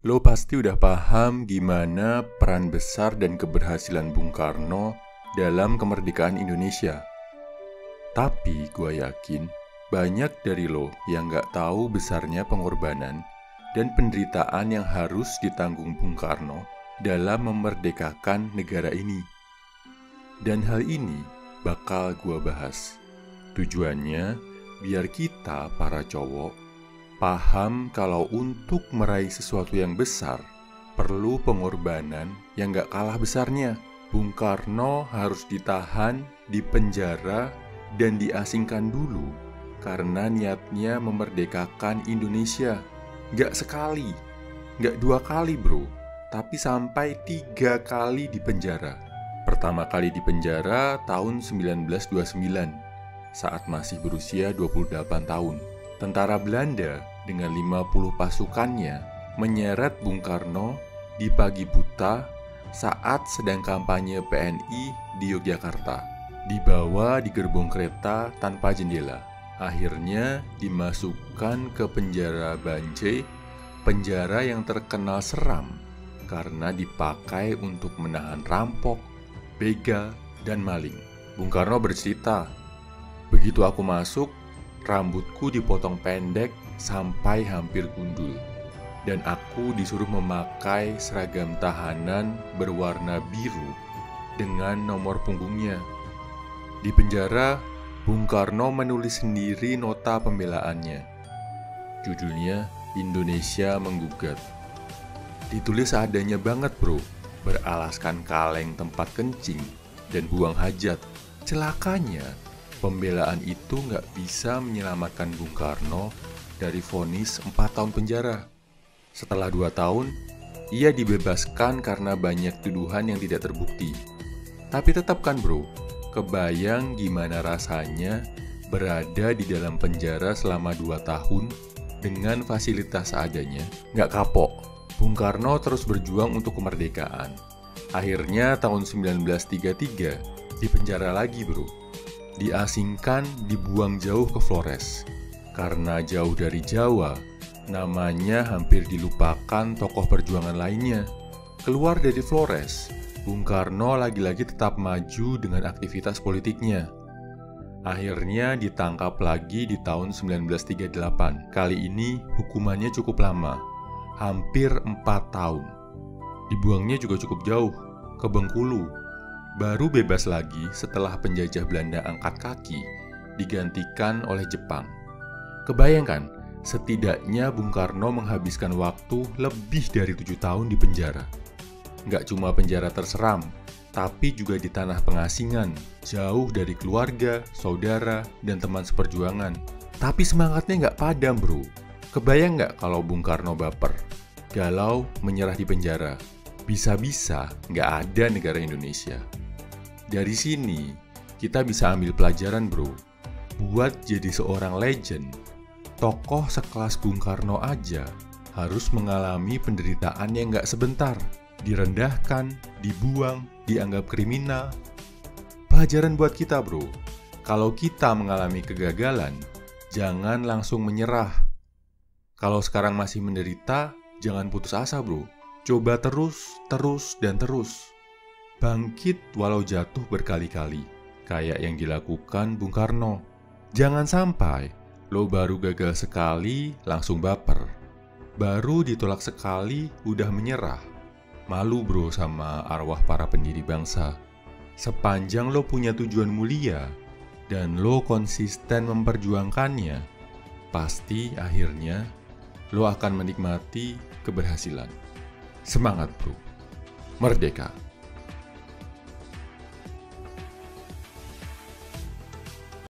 Lo pasti udah paham gimana peran besar dan keberhasilan Bung Karno dalam kemerdekaan Indonesia. Tapi gue yakin banyak dari lo yang gak tahu besarnya pengorbanan dan penderitaan yang harus ditanggung Bung Karno dalam memerdekakan negara ini. Dan hal ini bakal gue bahas. Tujuannya biar kita para cowok paham kalau untuk meraih sesuatu yang besar perlu pengorbanan yang gak kalah besarnya. Bung Karno harus ditahan, dipenjara, dan diasingkan dulu karena niatnya memerdekakan Indonesia. Gak sekali, gak 2 kali bro, tapi sampai 3 kali dipenjara. Pertama kali dipenjara tahun 1929 saat masih berusia 28 tahun. Tentara Belanda dengan 50 pasukannya menyeret Bung Karno di pagi buta saat sedang kampanye PNI di Yogyakarta. Dibawa di gerbong kereta tanpa jendela. Akhirnya dimasukkan ke penjara Bancai, penjara yang terkenal seram karena dipakai untuk menahan rampok, begal, dan maling. Bung Karno bercerita, "Begitu aku masuk, rambutku dipotong pendek sampai hampir gundul, dan aku disuruh memakai seragam tahanan berwarna biru dengan nomor punggungnya." Di penjara, Bung Karno menulis sendiri nota pembelaannya. Judulnya Indonesia Menggugat. Ditulis seadanya banget bro, beralaskan kaleng tempat kencing dan buang hajat. Celakanya, pembelaan itu nggak bisa menyelamatkan Bung Karno dari vonis 4 tahun penjara. Setelah 2 tahun, ia dibebaskan karena banyak tuduhan yang tidak terbukti. Tapi tetap kan bro, kebayang gimana rasanya berada di dalam penjara selama 2 tahun dengan fasilitas seadanya. Nggak kapok, Bung Karno terus berjuang untuk kemerdekaan. Akhirnya tahun 1933 dipenjara lagi bro. Diasingkan, dibuang jauh ke Flores. Karena jauh dari Jawa, namanya hampir dilupakan tokoh perjuangan lainnya. Keluar dari Flores, Bung Karno lagi-lagi tetap maju dengan aktivitas politiknya. Akhirnya ditangkap lagi di tahun 1938. Kali ini hukumannya cukup lama, hampir 4 tahun. Dibuangnya juga cukup jauh, ke Bengkulu. Baru bebas lagi setelah penjajah Belanda angkat kaki, digantikan oleh Jepang. Kebayangkan, setidaknya Bung Karno menghabiskan waktu lebih dari 7 tahun di penjara. Nggak cuma penjara terseram, tapi juga di tanah pengasingan, jauh dari keluarga, saudara, dan teman seperjuangan. Tapi semangatnya nggak padam bro. Kebayang nggak kalau Bung Karno baper, galau, menyerah di penjara? Bisa-bisa nggak ada negara Indonesia. Dari sini, kita bisa ambil pelajaran bro. Buat jadi seorang legend, tokoh sekelas Bung Karno aja harus mengalami penderitaan yang nggak sebentar. Direndahkan, dibuang, dianggap kriminal. Pelajaran buat kita bro. Kalau kita mengalami kegagalan, jangan langsung menyerah. Kalau sekarang masih menderita, jangan putus asa bro. Coba terus, dan terus. Bangkit walau jatuh berkali-kali, kayak yang dilakukan Bung Karno. Jangan sampai lo baru gagal sekali langsung baper. Baru ditolak sekali udah menyerah. Malu bro sama arwah para pendiri bangsa. Sepanjang lo punya tujuan mulia dan lo konsisten memperjuangkannya, pasti akhirnya lo akan menikmati keberhasilan. Semangat bro, merdeka!